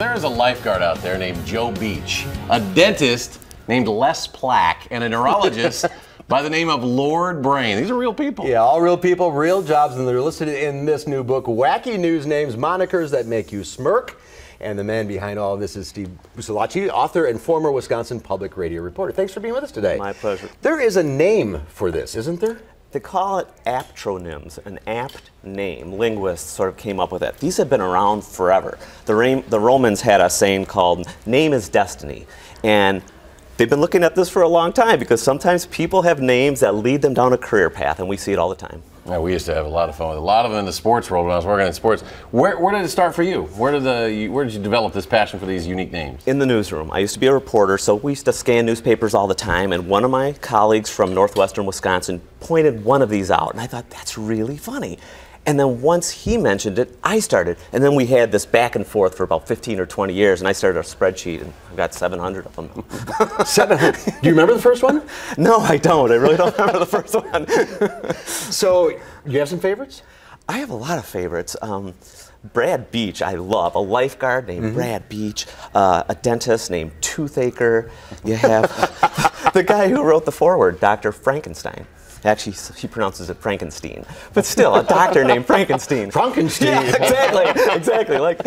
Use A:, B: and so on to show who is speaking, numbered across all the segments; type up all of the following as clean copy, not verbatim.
A: There's a lifeguard out there named Joe Beach, a dentist named Les Plack, and a neurologist by the name of Lord Brain. These are real people.
B: Yeah, all real people, real jobs, and they're listed in this new book, Wacky News Names, Monikers That Make You Smirk. And the man behind all of this is Steve Busalacchi, author and former Wisconsin public radio reporter. Thanks for being with us today.
C: My pleasure.
B: There is a name for this, isn't there?
C: They call it aptronyms, an apt name. Linguists sort of came up with it. These have been around forever. The Romans had a saying called name is destiny. And they've been looking at this for a long time because sometimes people have names that lead them down a career path, and we see it all the time.
A: Yeah, we used to have a lot of fun with a lot of them in the sports world when I was working in sports. Where did it start for you? Where did you develop this passion for these unique names?
C: In the newsroom. I used to be a reporter, so we used to scan newspapers all the time, and one of my colleagues from northwestern Wisconsin pointed one of these out, and I thought, that's really funny. And then once he mentioned it, I started. And then we had this back and forth for about 15 or 20 years, and I started a spreadsheet, and I've got 700 of them.
B: 700? Do you remember the first one?
C: No, I don't. I really don't remember the first one.
B: So, you have some favorites?
C: I have a lot of favorites. Brad Beach, I love. A lifeguard named Brad Beach. A dentist named Toothacher. You have the guy who wrote the foreword, Dr. Frankenstein. Actually, he pronounces it Frankenstein, but still, a doctor named Frankenstein.
B: Frankenstein.
C: Yeah, exactly, like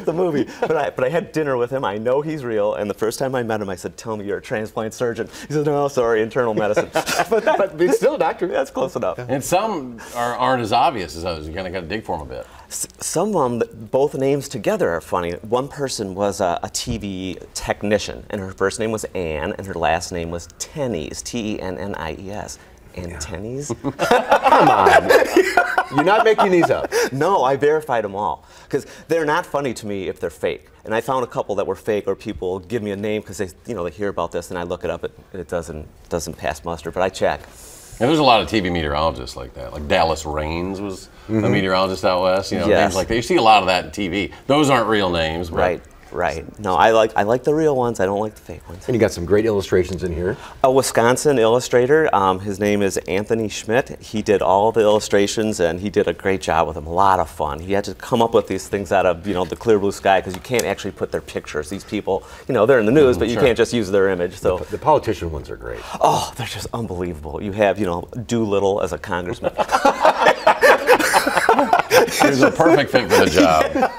C: the movie. But I had dinner with him. I know he's real. And the first time I met him, I said, "Tell me you're a transplant surgeon." He said, "No, sorry, internal medicine."
B: but he's still a doctor.
C: That's close enough.
A: And some aren't as obvious as others. You kind of got to dig for them a bit.
C: Some of them, both names together are funny. One person was a TV technician, and her first name was Ann, and her last name was Tennies, T-E-N-N-I-E-S. Antennies?
B: Come on. You're not making these up.
C: No, I verified them all. Because they're not funny to me if they're fake. And I found a couple that were fake, or people give me a name because they hear about this, and I look it up, it doesn't pass muster, but I check.
A: And there's a lot of TV meteorologists like that. Like Dallas Raines was a meteorologist out west. Names like that. You see a lot of that in TV. Those aren't real names. But
C: Right. No, I like the real ones. I don't like the fake ones.
B: And you got some great illustrations in here.
C: A Wisconsin illustrator. His name is Anthony Schmidt. He did all the illustrations, and he did a great job with them. A lot of fun. He had to come up with these things out of the clear blue sky because you can't actually put their pictures. These people, they're in the news, but you can't just use their image. So
B: the politician ones are great.
C: Oh, they're just unbelievable. You have Doolittle as a congressman.
A: He's a perfect fit for the job.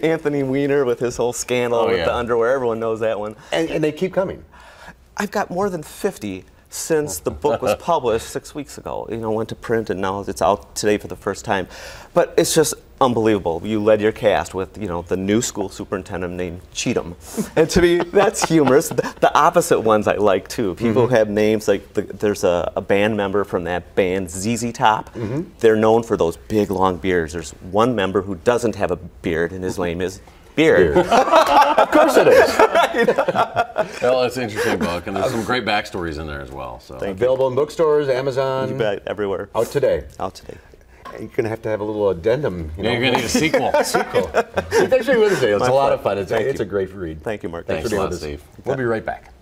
C: Anthony Weiner with his whole scandal with the underwear. Everyone knows that one.
B: And they keep coming.
C: I've got more than 50 since the book was published 6 weeks ago. Went to print, and now it's out today for the first time. But it's just unbelievable. You led your cast with, the new school superintendent named Cheatham. And to me, that's humorous. The opposite ones I like, too. People who have names like, there's a band member from that band, ZZ Top. They're known for those big, long beards. There's one member who doesn't have a beard, and his name is Beard.
B: Of course it is.
A: Well, it's an interesting book, and there's some great backstories in there as well. So
B: available in bookstores, Amazon.
C: You bet, everywhere.
B: Out today.
C: Out today.
B: You're going to have a little addendum.
A: You're going to need a sequel.
B: Thanks for being with us today. It's a lot of fun. It's a great read.
C: Thank you, Mark.
A: Thanks
B: for being
A: a lot,
B: with us.
A: Steve.
B: We'll be right back.